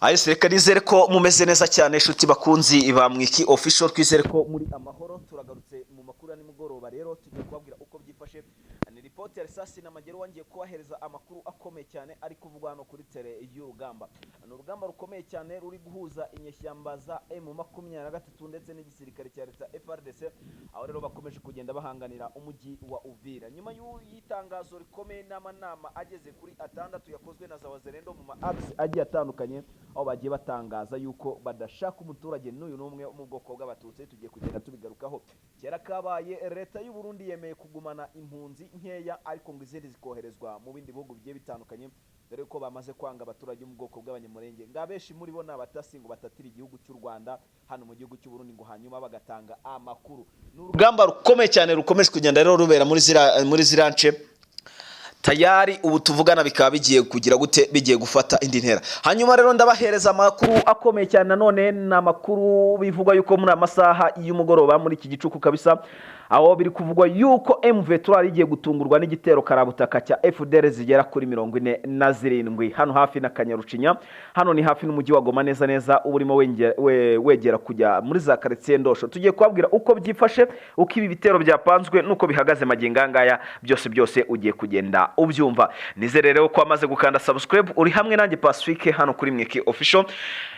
Ayese reka nizere ko mumeze neza cyane inshuti bakunzi ba Mwiki Official, twizere ko muri amahoro. Turagarutse mu makuru ya nimugoroba, rero tugiye kubabwira uko byifashe. Ni ripoti ya risasi na magero wangiye kubahereza amakuru akomeye cyane ari kuvugwa hano kuri tele y'urugamba. Ni urugamba rukomeye cyane ruri guhuza inyeshyamba za M23 ndetse n'igisirikare cya leta FARDC, aho rero bakomeje kugenda bahanganira umujyi wa Uvira. Nyuma y'itangazo rikomeye n'amanama ageze kuri atandatu yakozwe na za wazalendo mu ma-axe agiye atandukanye, aho bagiye batangaza yuko badashaka umuturage n'uyu n'umwe mu bwoko bw'abatutsi. Tugiye kugenda tubigarukaho. Kera kabaye leta y'u Burundi yemeye kugumana impunzi nkeya, ariko ngo izindi zikoherezwa mu bindi bihugu bigiye bitandukanye, dore ko bamaze kwanga abaturage mu bwoko bw'abanyamurenge. Nga benshi muri bo n'abatasi ngo batatira igihugu cy'u Rwanda hano mu gihugu cy'u Burundi, ngo hanyuma bagatanga amakuru. Urugamba rukomeye cyane rukomeje kugenda rero rubera muri zirance tayari ubu tuvugana bikaba bigiye kugira gute, bigiye gufata indi ntera. Hanyuma rero ndabahereza amakuru akomeye cyane nanone, n'amakuru bivugwa yuko muri amasaha y'umugoroba muri iki gicuku kabisa, aho biri kuvugwa yuko M23 igiye gutungurwa n'igitero karabutaka cya FDL zigera kuri 47 hano hafi na Kanyarucinya. Hano ni hafi n'umujyi wa Goma neza neza, uburimo wegera kujya muri za quartier Ndosho. Tugiye kubabwira uko byifashe, uko ibi bitero byapanzwe nuko bihagaze maginga ngaya, byose ugiye kugenda ubyumva. Nizere rero ko amaze gukanda subscribe uri hamwe nanjye Pacifique hano kuri Mwiki Official,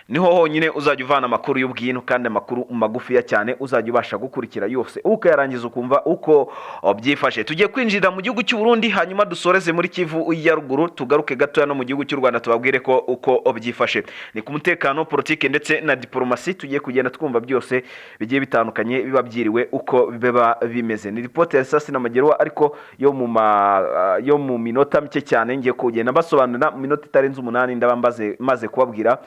niho honyine uzajya uvana amakuru y'ubwino kandi amakuru magufi ya cyane uzajya ubasha gukurikira yose ukayarangiza ukumva uko byifashe. Tugiye kwinjira mu gihugu cy'u Burundi, hanyuma dusoreze muri Kivu ya ruguru, tugaruke gato no mu gihugu cy'u Rwanda tubabwire ko uko byifashe. Ni ku mutekano, politike ndetse na diplomasi, tugiye kugenda twumva byose bigiye bitandukanye biba byiriwe uko biba bimeze. Ni report ya risasi na magero, ariko yo mu minota mike cyane ngiye kugenda basobanura mu minota itarenze 8 ndaba maze kubabwira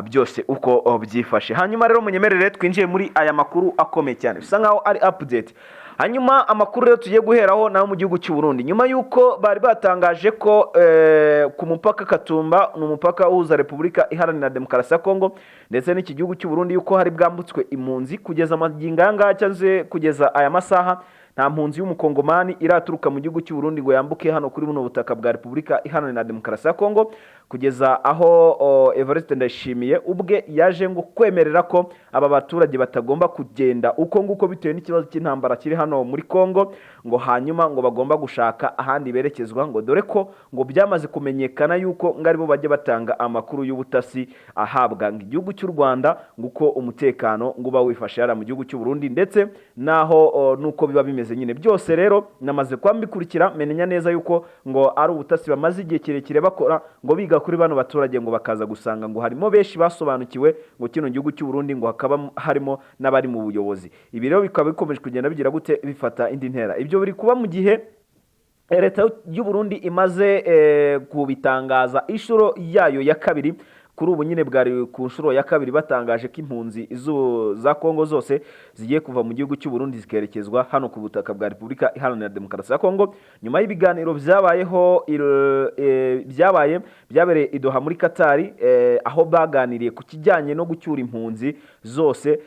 byose uko byifashe. Hanyuma rero munyemerere twinjiye muri aya makuru akomeye cyane bisa nkaho ari update. Hanyuma amakuru rero tugiye guheraho naho mu gihugu cy'u Burundi, nyuma yuko bari batangaje ko ku mupaka Katumba, n'umupaka uhuza Repubulika Iharanira Demokarasi ya Kongo ndetse n'iki gihugu cy'u Burundi, yuko hari bwambutswe impunzi. Kugeza maginga ngaya cyangwa kugeza aya masaha nta mpunzi y'umukongomani iraturuka mu gihugu cy'u Burundi ngo yambuke hano kuri buno butaka bwa Repubulika Iharanira Demokarasi ya Kongo, kugeza aho Evariste Ndayishimiye ubwe yaje ngo kwemerera ko aba baturage batagomba kugenda uko nguko bitewe n'ikibazo cy'intambara kiri hano muri Kongo, ngo hanyuma ngo bagomba gushaka ahandi berekezwa, ngo dore ko ngo byamaze kumenyekana yuko ngari bo bajye batanga amakuru y'ubutasi ahabwa igihugu cy'u Rwanda, nguko umutekano ngo uba wifashe mu gihugu cy'u Burundi ndetse naho nuko biba bimeze nyine. Byose rero namaze kwambikurikira menya neza yuko ngo ari ubutasi bamaze igihe kirekire bakora, ngo biga kuri bano baturage, ngo bakaza gusanga ngo harimo benshi basobanukiwe ngo kino gihugu cy'u Burundi ngo hakaba harimo n'abari mu buyobozi. Ibi rero bikaba bikomeje kugenda bigira gute, bifata indi ntera. Ibyo biri kuba mu gihe leta y'u Burundi imaze kubitangaza inshuro yayo ya kabiri. Kuri ubu nyine bwari ku nshuro ya kabiri batangaje ko impunzi za Kongo zose zigiye kuva mu gihugu cy'u Burundi zikerekezwa hano ku butaka bwa Repubulika Iharanira Demokarasi ya Kongo, nyuma y'ibiganiro byabereye i Doha muri Qatar, aho baganiriye ku kijyanye no gucyura impunzi zose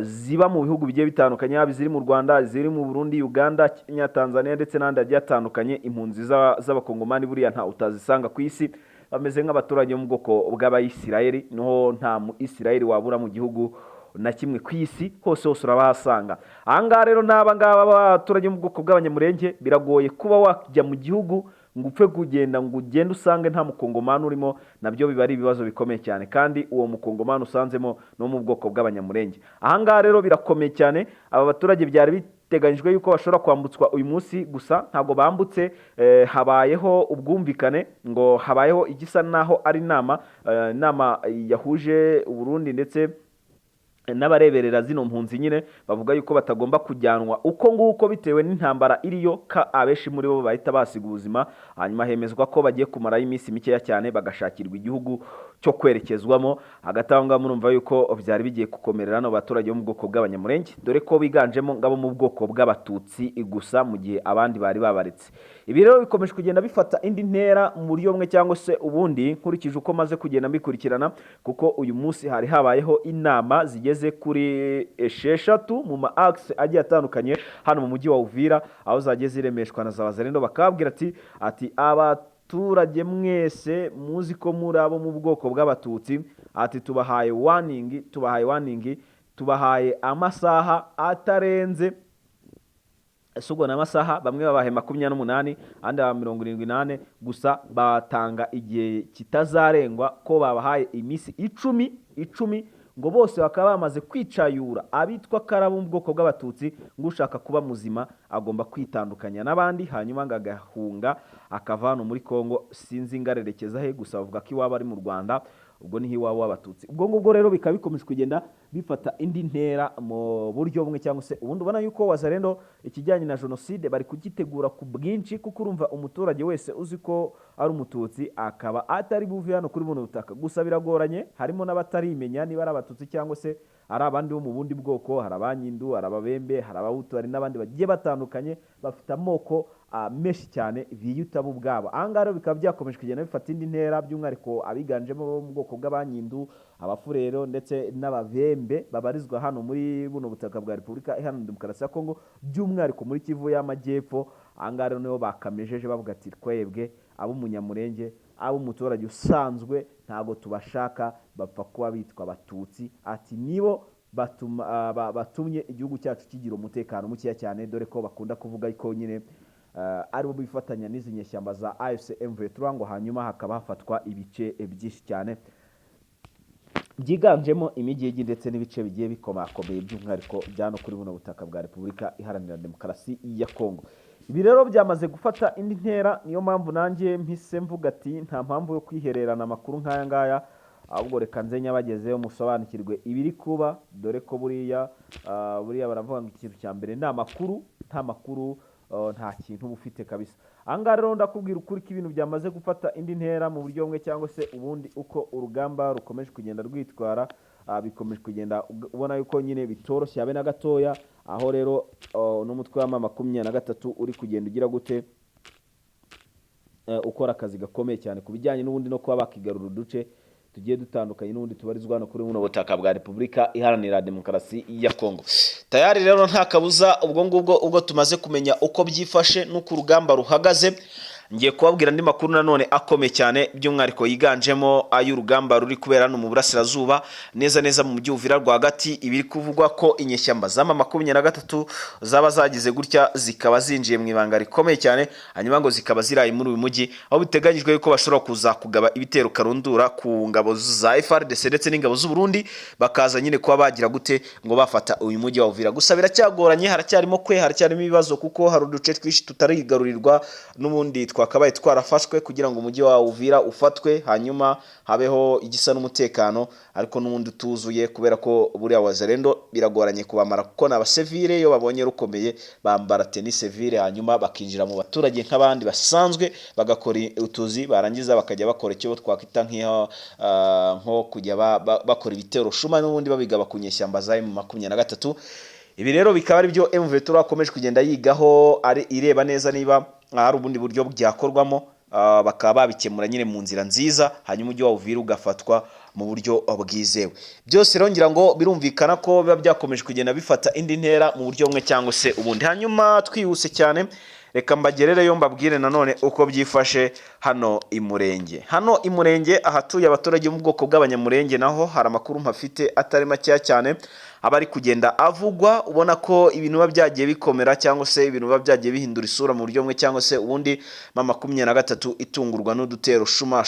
ziba mu bihugu bigiye bitandukanye, yaba ziri mu Rwanda, ziri mu Burundi, Uganda, Kenya, Tanzania ndetse n'andi agiye atandukanye. Impunzi z'abakongomani buriya nta utazisanga ku isi, bameze nk'abaturage mu bwoko bw'Abayisirayeli, niho nta mu Isirayeli wabura mu gihugu na kimwe ku isi, hose urabahasanga. Ahangaha rero n'abangaba abaturage mu bwoko bw'abanyamurenge biragoye kuba wajya mu gihugu ngo upfe kugenda ngo ugende usange nta mukongomani urimo, nabyo biba ari ibibazo bikomeye cyane, kandi uwo mukongomani usanzemo no mu bwoko bw'abanyamurenge. Ahangaha rero birakomeye cyane. Aba baturage byari biteganyijwe yuko bashobora kwambutswa uyu munsi, gusa ntago bambutse. Habayeho ubwumvikane, ngo habayeho igisa naho ari inama yahuje Burundi ndetse n'abareberera zino mpunzi, nyine bavuga yuko batagomba kujyanwa uko nguko bitewe n'intambara iriyo, ka abeshi muri bo bahita basiga ubuzima. Hanyuma hemezwa ko bagiye kumarayo iminsi mikeya cyane bagashakirwa igihugu cyo kwerekezwamo. Hagati aho ngaho murumva yuko byari bigiye gukomerera no baturage bo mu bwoko bw'abanyamurenge, dore ko biganjemo ngabo mu bwoko bw'abatutsi gusa, mu gihe abandi bari babaretse. Ibi rero bikomeje kugenda bifata indi ntera muri yomwe cyangwa se ubundi, nkurikije uko maze kugenda mbikurikirana, kuko uyu munsi hari habayeho inama zigeze kuri 6 mu ma-axe agiye atandukanye hano mu mujyi wa Uvira, aho zagiye ziremeshwa na za wazalendo, bakabwira ati baturage mwese muzi ko muri abo mu bwoko bw'abatutsi, ati tubahaye warning, tubahaye amasaha atarenze subwo n'amasaha, bamwe babahe 28 andi ba 78, gusa batanga igihe kitazarengwa ko babahaye imisi 10 ngo bose bakaba bamaze kwicayura abitwa karabo mu bwoko bw'abatutsi, ngo ushaka kuba muzima agomba kwitandukanya n'abandi, hanyuma ngagahunga akava hano muri Kongo, sinzi ngarerekeza he, gusa bavuga ko iwabo ari mu Rwanda, ubwo niho iwabo w'abatutsi. Ubwo ngubwo rero bikaba bikomeje kugenda bifata indi ntera mu buryo bumwe cyangwa se ubundi. Ubona yuko Wazalendo ikijyanye na jenoside bari kugitegura ku bwinshi, kuko urumva umuturage wese uzi ko ari umututsi akaba atari buve hano kuri buno butaka, gusa biragoranye, harimo n'abatarimenya niba ari abatutsi cyangwa se ari abandi bo mu bundi bwoko, hari abanyindu, hari ababembe, hari abahutu, hari n'abandi bagiye batandukanye bafite amoko menshi cyane biyuta bo ubwabo. Ahangaha rero bikaba byakomeje kugenda bifata indi ntera, by'umwihariko abiganjemo bo mu bwoko bw'abanyindu, abafurero ndetse n'ababembe babarizwa hano muri buno butaka bwa Repubulika Iharanira Demokarasi ya Kongo, by'umwihariko muri Kivu y'Amajyepfo. Ahangaha rero niho bakamejeje bavuga ati twebwe ab'umunyamurenge, ab'umuturage usanzwe ntago tubashaka, bapfa kuba bitwa abatutsi, ati nibo batumye igihugu cyacu kigira umutekano mukeya cyane, dore ko bakunda kuvuga ko nyine aribo bifatanya n'izi nyeshyamba za AFC M23, ngo hanyuma hakaba hafatwa ibice byinshi cyane byiganjemo imijyi ndetse n'ibice bigiye bikomakomeye, by'umwihariko byano kuri buno butaka bwa Repubulika Iharanira Demokarasi ya Kongo. Ibi rero byamaze gufata indi ntera, niyo mpamvu nanjye mpise mvuga ati nta mpamvu yo kwihererana amakuru nk'aya ngaya, ahubwo reka nze nyabagezeho musobanukirwe ibiri kuba, dore ko buriya baravuga ngo ikintu cya mbere ni amakuru, nta makuru nta kintu uba ufite kabisa. Ahangaha rero ndakubwira ukuri ko ibintu byamaze gufata indi ntera mu buryo bumwe cyangwa se ubundi, uko urugamba rukomeje kugenda rwitwara, bikomeje kugenda ubona yuko nyine bitoroshye habe na gatoya, aho rero n'umutwe wa M23 uri kugenda ugira gute ukora akazi gakomeye cyane ku bijyanye n'ubundi no kuba bakigarura uduce tugiye dutandukanye n'ubundi tubarizwa no kuri buno butaka bwa Repubulika Iharanira Demokarasi ya Kongo. Tayari rero nta kabuza ubwo tumaze kumenya uko byifashe n'uko urugamba ruhagaze, ngiye kubabwira andi makuru nanone akomeye cyane, by'umwihariko yiganjemo ay'urugamba ruri kubera no mu burasirazuba neza mu mujyi Uvira rwagati. Ibiri kuvugwa ko inyeshyamba z'ama 23 zaba zagize gutya zikaba zinjiye mu ibanga rikomeye cyane, hanyuma ngo zikaba ziraye muri uyu mujyi, aho biteganyijwe yuko bashobora kuza kugaba ibitero karundura ku ngabo za FARDC ndetse n'ingabo z'u Burundi, bakaza nyine kuba bagira gute ngo bafata uyu mujyi wa Uvira. Gusa biracyagoranye, haracyarimo ibibazo, kuko hari uduce twishi tutarigarurirwa n'ubundi twakabaye twarafashwe kugira ngo umujyi wa Uvira ufatwe, hanyuma habeho igisa n'umutekano, ariko n'ubundi tuzuye, kubera ko buriya Wazalendo biragoranye kubamara, kuko n'abasivile iyo babonye rukomeye bambara tennis civile, hanyuma bakinjira mu baturage nk'abandi basanzwe, bagakora utuzi, barangiza bakajya bakora icyo twakwita nko kujya bakora ibitero shuma, n'ubundi babigaba ku nyeshyamba za M23. Ibi rero bikaba ari byo M23 akomeje kugenda yigaho, ari ireba neza niba hari ubundi buryo byakorwamo, bakaba babikemura nyine mu nzira nziza, hanyuma ujye wa Uvira ugafatwa mu buryo bwizewe. Byose rero ngira ngo birumvikana ko biba byakomeje kugenda bifata indi ntera mu buryo bumwe cyangwa se ubundi. Hanyuma twihuse cyane, reka mbagerereyo mbabwire nanone uko byifashe hano imurenge. Hano imurenge ahatuye abaturage mu bwoko bw'abanyamurenge, naho hari amakuru mpafite atari make cyane abari kugenda avugwa, ubona ko ibintu biba byagiye bikomera cyangwa se ibintu biba byagiye bihindura isura mu buryo bumwe cyangwa se ubundi. M23 itungurwa n'udutero shuma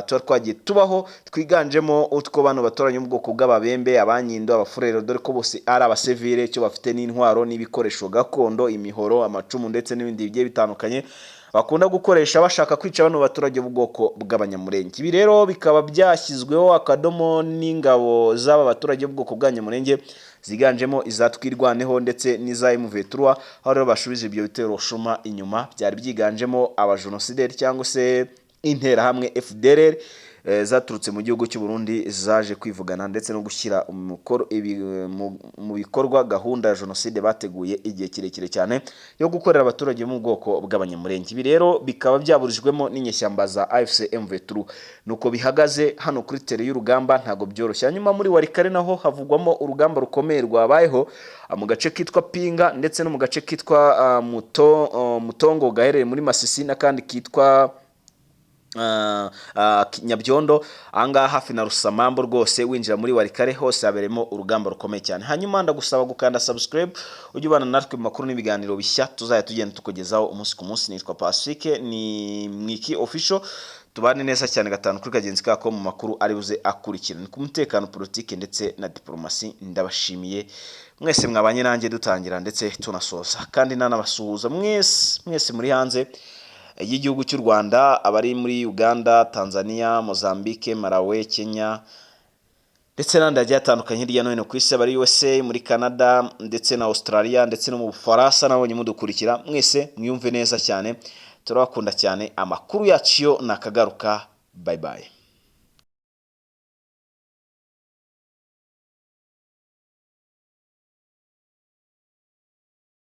tuba twagiye tubaho, twiganjemo utwo bano batoranye mu bwoko bw'ababembe, abanyindo, abafurero, dore ko bose ari abasivile, cyo bafite n'intwaro n'ibikoresho gakondo, imihoro, amacumu ndetse n'ibindi bigiye bitandukanye bakunda gukoresha bashaka kwica bano baturage b'ubwoko bw'abanyamurenge. Ibi rero bikaba byashyizweho akadomo n'ingabo z'aba baturage b'ubwoko bw'abanyamurenge, ziganjemo izatwirwaneho ndetse n'iza M23, aho rero bashubije ibyo bitero shuma inyuma. Byari byiganjemo abajenosideri cyangwa se interahamwe FDLR zaturutse mu gihugu cy'u Burundi, zaje kwivugana ndetse no gushyira mu bikorwa gahunda ya jenoside bateguye igihe kirekire cyane yo gukorera abaturage mu bwoko bw'abanyamurenge. Ibi rero bikaba byaburijwemo n'inyeshyamba za AFC M23. Nuko bihagaze hano kuri tere y'urugamba, ntago byoroshye. Hanyuma muri Warikare naho havugwamo urugamba rukomeye rwabayeho mu gace kitwa Pinga ndetse no mu gace kitwa Mutongo gaherereye muri Masisi, n'akandi kitwa Nyabyondo ahangaha hafi na Rusamambo rwose winjira muri Warikare hose haberemo urugamba rukomeye cyane. Hanyuma ndagusaba gukanda subscribe ujye ubana natwe mu makuru n'ibiganiro bishya tuzajya tugenda tukugezaho umunsi ku munsi. Nitwa Pacifique ni Mwiki Official, tubane neza cyane gatanu kuri kagenzi kako mu makuru ari buze akurikira. Ni ku mutekano, politike ndetse na diplomasi. Ndabashimiye mwese mwabanye nanjye dutangira ndetse tunasoza, kandi nanabasuhuza mwese muri hanze y'igihugu cy'u Rwanda, abari muri Uganda, Tanzania, Mozambique, Malawi, Kenya ndetse n'andi agiye atandukanye hirya no hino ku isi, abari USA, muri Canada ndetse na Australia ndetse no mu Bufaransa nabonye mudukurikira. Mwese mwiyumve neza cyane, turabakunda cyane. Amakuru yacu yo nakagaruka. Bye bye.